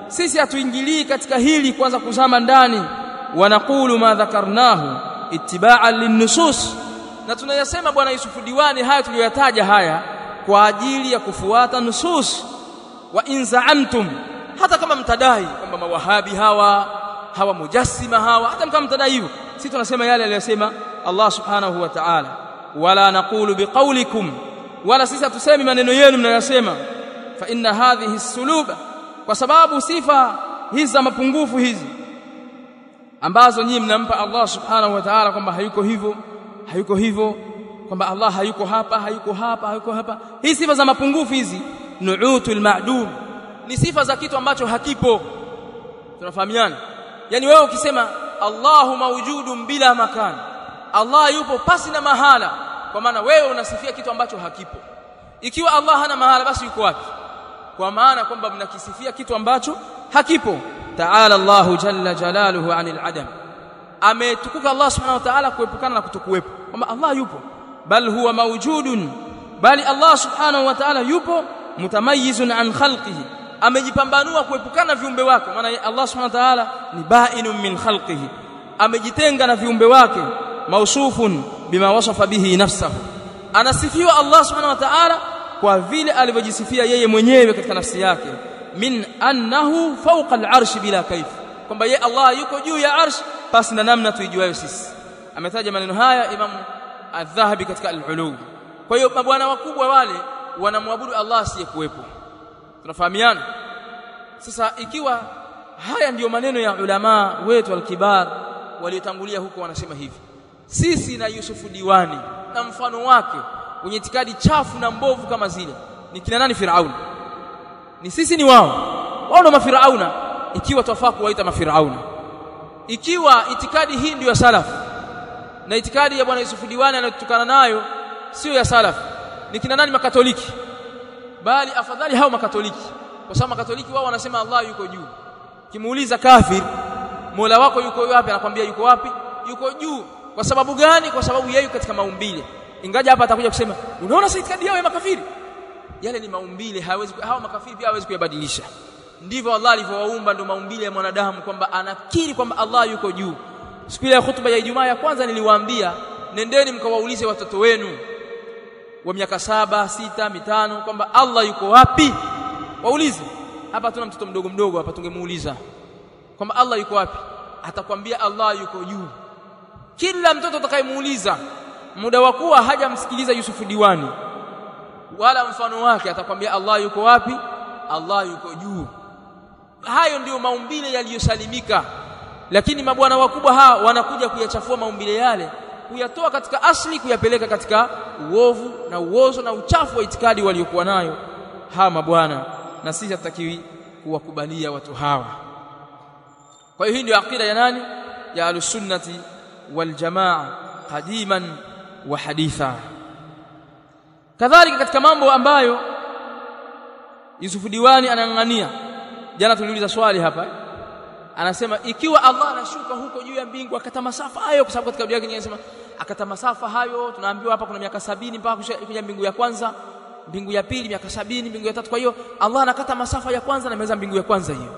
sisi hatuingilii katika hili kwanza kuzama ndani, wa naqulu ma dhakarnahu ittiba'an linnusus, na tunayasema bwana Yusuf Diwani haya tuliyoyataja haya kwa ajili ya kufuata nusus. Wa in za'amtum, hata kama mtadai kwamba mawahabi hawa mujassima hata kama mtadai hivyo, sisi tunasema yale aliyosema Allah subhanahu wa ta'ala, wala naqulu biqaulikum, wala sisi hatusemi maneno yenu mnayosema. Fa inna hadhihi as-suluba, kwa sababu sifa hizi za mapungufu hizi ambazo nyinyi mnampa Allah subhanahu wa ta'ala kwamba hayuko hivyo, kwamba Allah hayuko hapa, hizi sifa za mapungufu hizi, nu'utul ma'dum, ni sifa za kitu ambacho hakipo. Tunafahamiana? Yani wewe ukisema Allahu mawjudun bila makan, Allah yupo pasi na mahala, kwa maana wewe unasifia kitu ambacho hakipo. Ikiwa Allah hana mahala, basi yuko wapi? Kwa maana kwamba mnakisifia kitu ambacho hakipo. Ta'ala Allahu jalla jalaluhu 'anil adam, ametukuka Allah subhanahu wa ta'ala kuepukana na kutokuwepo, kwamba Allah yupo. Bal huwa mawjudun, bali Allah subhanahu wa ta'ala yupo, mutamayyizun an khalqihi, amejipambanua kuepukana viumbe wake. Maana Allah subhanahu wa ta'ala ni ba'inun min khalqihi, amejitenga na viumbe wake. Mausufun bima wasafa bihi nafsuhu, anasifiwa Allah subhanahu wa ta'ala kwa vile alivyojisifia yeye mwenyewe katika nafsi yake. min annahu fawqa al-arsh bila kaif, kwamba yeye Allah yuko juu ya arsh basi na namna tuijuayo sisi. Ametaja maneno haya Imam Adh-Dhahabi katika al-Ulum. Kwa hiyo mabwana wakubwa wale wanamwabudu Allah asiyekuwepo. Tunafahamiana? Sasa ikiwa haya ndiyo maneno ya ulama wetu al-kibar waliotangulia huko wanasema hivi, sisi na Yusufu Diwani na mfano wake wenye itikadi chafu na mbovu kama zile ni kina nani? Firauni. Ni sisi ni wao? Wao ndio mafirauna. Ikiwa twafaa kuwaita mafirauna, ikiwa itikadi hii ndio ya salaf na itikadi ya bwana Yusufu Diwani anayotukana nayo sio ya salaf, ni kina nani? Makatoliki. Bali afadhali hao makatoliki, kwa sababu makatoliki wao wanasema Allah yuko juu. Kimuuliza kafir, Mola wako yuko wapi? Anakuambia yuko wapi? Yuko juu. Kwa sababu gani? Kwa sababu yeye yuko katika maumbile. Ingaja hapa atakuja kusema unaona sasa itikadi yao ya makafiri yale ni maumbile, hawezi hao makafiri pia hawezi kuyabadilisha. Ndivyo Allah alivyowaumba, ndio maumbile ya mwanadamu, kwamba anakiri kwamba Allah yuko juu. Siku ile ya khutba ya Ijumaa ya kwanza niliwaambia, nendeni mkawaulize watoto wenu wa miaka 7, 6, 5 kwamba Allah yuko wapi. Waulize. Hapa tuna mtoto mdogo hapa, tungemuuliza kwamba Allah yuko wapi, atakwambia Allah yuko juu. Kila mtoto atakayemuuliza muda wa kuwa hajamsikiliza Yusufu Diwani wala mfano wake, atakwambia Allah yuko wapi? Allah yuko juu. Hayo ndio maumbile yaliyosalimika. Lakini mabwana wakubwa hawa wanakuja kuyachafua maumbile yale, kuyatoa katika asli, kuyapeleka katika uovu na uozo na uchafu wa itikadi waliokuwa nayo hawa mabwana, na sisi hatakiwi kuwakubalia watu hawa. Kwa hiyo hii ndio akida ya nani? Ya Ahlus-Sunnati wal Jamaa qadiman wa haditha. Kadhalika katika mambo ambayo Yusufu Diwani anang'ang'ania, jana tuliuliza swali hapa, anasema ikiwa Allah anashuka huko juu ya mbingu akata masafa hayo, kwa sababu katika Biblia yake inasema akata masafa hayo, tunaambiwa hapa kuna miaka 70 mpaka kuja mbingu ya kwanza, mbingu ya pili miaka 70, mbingu ya tatu. Kwa hiyo Allah anakata masafa ya kwanza na meza mbingu ya kwanza hiyo,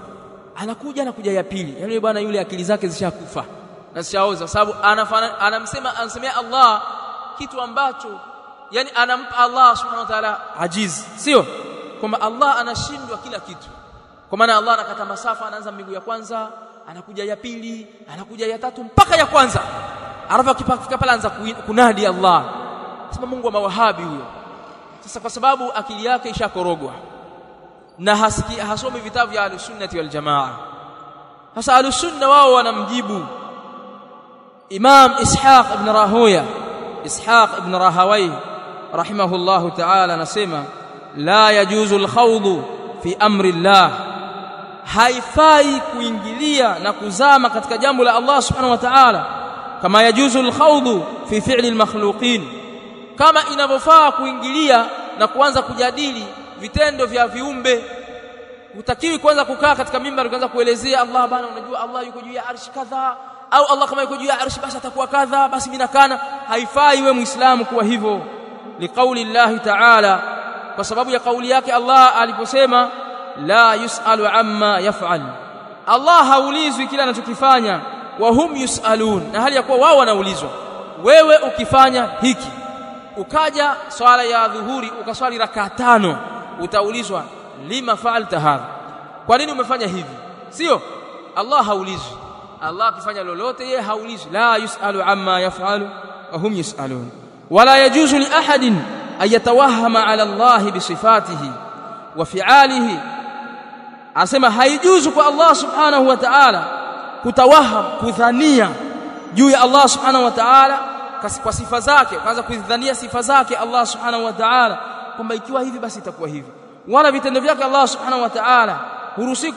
anakuja ya pili. Yaani bwana yule akili zake zishakufa na zishaoza, sababu anamsemea Allah kitu ambacho yani anampa Allah subhanahu wa ta'ala ajiz, sio kwamba Allah anashindwa kila kitu. Kwa maana Allah anakata masafa, anaanza mbingu ya kwanza, anakuja ya pili, anakuja ya tatu mpaka ya kwanza. Alafu akifika pale anza kunadi Allah. Sema Mungu wa mawahabi huyo. Sasa kwa sababu akili yake ishakorogwa na hasomi vitabu vya Ahlus-Sunnati wal Jamaa. Sasa Ahlus-Sunna wao wanamjibu Imam Ishaq ibn Rahawayh rahimahullahu ta'ala, anasema la yajuzu al-khawdu fi amri Allah, haifai kuingilia na kuzama katika jambo la Allah subhanahu wa ta'ala, kama yajuzu al-khawdu fi fi'li al-makhluqin, kama inavyofaa kuingilia na kuanza kujadili vitendo vya viumbe. Utakiwi kwanza kukaa katika mimbar kuanza kuelezea Allah bana, unajua Allah yuko juu ya arshi kadha, au Allah kama yuko juu ya arshi basi atakuwa kadha, basi binakana. Haifai wewe Muislamu kuwa hivyo, liqauli Allah ta'ala, kwa sababu ya kauli yake Allah aliposema la yusalu amma yaf'al, Allah haulizwi kila anachokifanya, wa hum yusalun, na hali ya kuwa wao wanaulizwa. Wewe ukifanya hiki, ukaja swala ya dhuhuri ukaswali rakaa 5, utaulizwa lima fa'alta hadha, kwa nini umefanya hivi? Sio Allah haulizwi. Allah akifanya lolote yeye haulizwi. La yusalu amma yaf'alu wa hum yusalun. Wala yajuzu li ahadin an yatawahhama ala Allah bi sifatihi wa fi'alihi, asema haijuzu kwa Allah subhanahu wa ta'ala kutawaham, kudhania juu ya Allah subhanahu wa ta'ala kwa sifa zake, kwanza kudhania sifa zake Allah subhanahu wa ta'ala kwamba ikiwa hivi basi itakuwa hivi. Wala vitendo vyake Allah subhanahu wa ta'ala huruhusi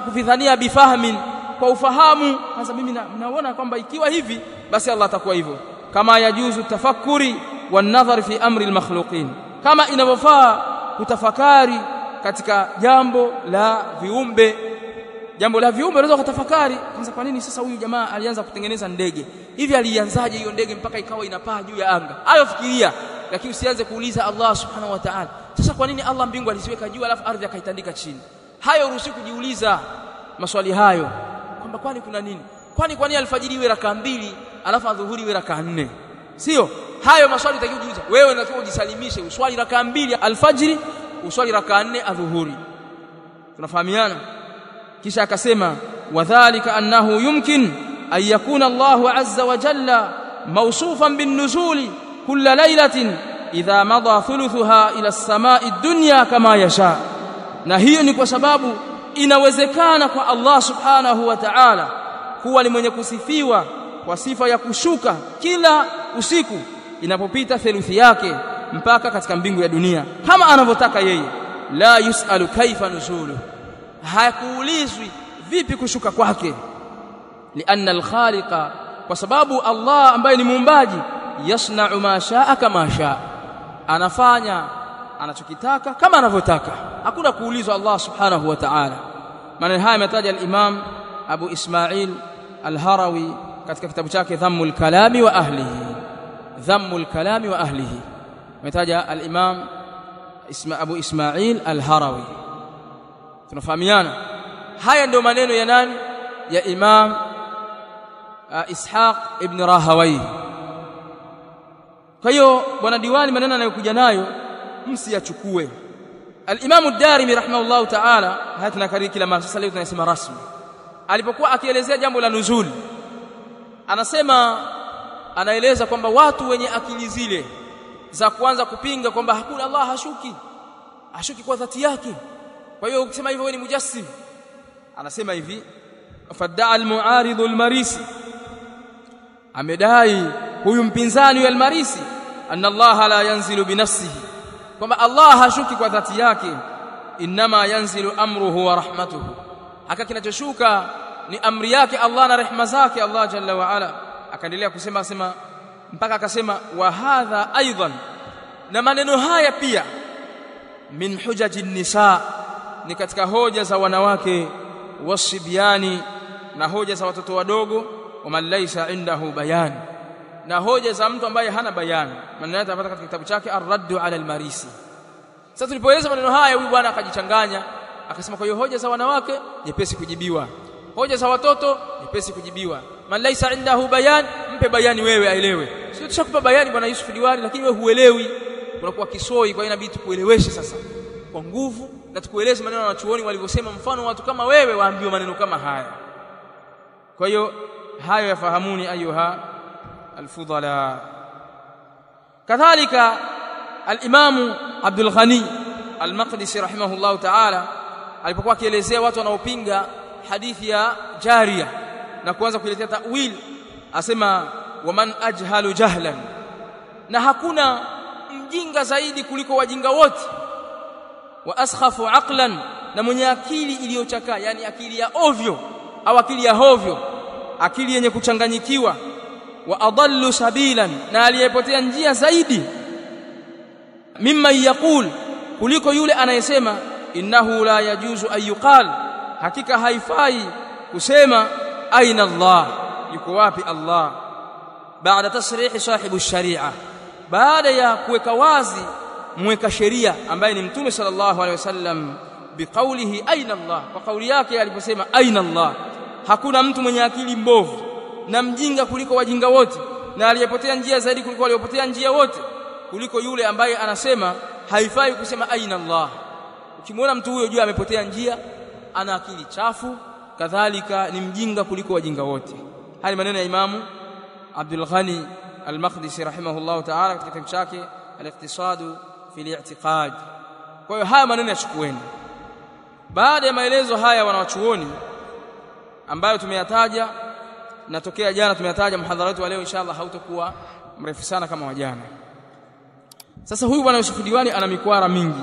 kuvidhania bifahmin, kwa ufahamu. Sasa mimi naona kwamba ikiwa hivi basi Allah atakuwa hivyo. Kama yajuzu tafakkuri wan nadhar fi amri al-makhluqin, kama inavyofaa kutafakari katika jambo la viumbe. Jambo la viumbe unaweza kutafakari kwanza, kwa nini sasa huyu jamaa alianza kutengeneza ndege hivi? Alianzaje hiyo ndege mpaka ikawa inapaa juu ya anga? Hayo fikiria, lakini usianze kuuliza Allah subhanahu wa ta'ala, sasa kwa nini Allah mbingu aliziweka juu alafu ardhi akaitandika chini? Hayo uruhusi kujiuliza maswali hayo, kwamba kwani kuna nini? Kwani kwa nini alfajiri iwe rakaa 2 alafu adhuhuri iwe rakaa 4? Sio hayo maswali utakiujiuliza wewe. Unatakiwa ujisalimishe, uswali rakaa 2 alfajiri, uswali rakaa 4 adhuhuri. tunafahamiana. Kisha akasema wadhālika annahu yumkin an yakuna Allahu azza wa jalla mawsufan bin nuzuli kulla laylatin idha madha thuluthuha ila as-samaa'i ad-dunya kama yasha. Na hiyo ni kwa sababu inawezekana kwa Allah subhanahu wa ta'ala kuwa ni mwenye kusifiwa kwa sifa ya kushuka kila usiku inapopita theluthi yake mpaka katika mbingu ya dunia kama anavyotaka yeye. La yusalu kaifa nuzulu, hakuulizwi vipi kushuka kwake. Lianna al-khaliqa, kwa sababu Allah ambaye ni muumbaji, yasna'u ma sha'a kama sha'a, anafanya anachokitaka kama anavyotaka, hakuna kuulizwa Allah subhanahu wa ta'ala. Maneno haya yametaja al-Imam Abu Ismail al-Harawi katika kitabu chake Dhammul Kalami wa Ahlihi. Dhammul Kalami wa Ahlihi ametaja al-Imam Abu Ismail al-Harawi. Tunafahamiana. Haya ndio maneno ya nani? Ya Imam Ishaq ibn Rahawayh. Kwa hiyo bwana diwani, maneno anayokuja nayo msiyachukue. Al-Imam ad-Darimi rahimahullah ta'ala, haya tunakariri kila mara, sasa leo tunasema rasmi. Alipokuwa akielezea jambo la nuzul, anaeleza kwamba watu wenye akili zile za kuanza kupinga kwamba hakuna Allah, hashuki kwa dhati yake, kwa hiyo ukisema hivyo wewe ni mujassim. Anasema hivi, fadda'a al-mu'aridhu al-marisi, amedai huyu mpinzani wa al-Marisi, anna Allah la yanzilu binafsihi, kwamba Allah hashuki kwa dhati yake. Inma yanzilu amruhu wa rahmatuhu, haka kinachoshuka ni amri yake Allah na rehema zake Allah jalla wa ala. Akaendelea kusema mpaka akasema wa hadha aidan, na maneno haya pia min hujaji nisa, ni katika hoja za wanawake, wasibiani, na hoja za watoto wadogo, wa man laysa indahu bayan, na hoja za mtu ambaye hana bayani. Maneno haya yapata katika kitabu chake Ar-Raddu ala al-Marisi. Sasa tulipoeleza maneno haya, huyu bwana akajichanganya, akasema kwa hiyo hoja za wanawake nyepesi kujibiwa, hoja za watoto nyepesi kujibiwa. Man laysa indahu bayan, mpe bayani wewe aelewe. Sio tushakupa bayani bwana Yusuf Diwani, lakini wewe huelewi, unakuwa kisoi. Kwa hiyo inabidi tukueleweshe sasa kwa nguvu na tukueleze maneno ya wanachuoni walivyosema, mfano watu kama wewe waambiwa maneno kama haya. Kwa hiyo hayo yafahamuni ayuha alfudala. Kadhalika al-Imam Abdul Ghani al-Maqdisi rahimahullah ta'ala alipokuwa akielezea watu wanaopinga hadithi ya Jariya na kuanza kuiletea ta'wil, asema waman ajhalu jahlan, na hakuna mjinga zaidi kuliko wajinga wote, wa askhafu aqlan, na mwenye akili iliyochakaa, yani akili ya ovyo au akili ya hovyo, akili yenye kuchanganyikiwa, wa adallu sabilan, na aliyepotea njia zaidi, mimma yaqul, kuliko yule anayesema innahu la yajuzu an yuqal, hakika haifai kusema aina Allah, yuko wapi Allah, baada tasrihi sahibu sharia, baada ya kuweka wazi mweka sheria ambaye ni Mtume sallallahu alaihi wasallam, biqaulihi aina Allah, kwa kauli yake aliposema aina Allah. Hakuna mtu mwenye akili mbovu na mjinga kuliko wajinga wote, na aliyepotea njia zaidi kuliko waliopotea njia wote, kuliko yule ambaye anasema haifai kusema aina Allah. Ukimwona mtu huyo jua amepotea njia, ana akili chafu, kadhalika ni mjinga kuliko wajinga wote. Haya maneno ya Imamu Abdul Ghani al-Maqdisi rahimahullah ta'ala katika kitabu chake al-Iqtisadu fi al-i'tiqad. Kwa hiyo haya maneno yachukueni. Baada ya maelezo haya wanawachuoni ambayo tumeyataja, na tokea jana tumeyataja, muhadhara wetu wa leo inshallah hautakuwa mrefu sana kama wa jana. Sasa huyu bwana Yusuf Diwani ana mikwara mingi.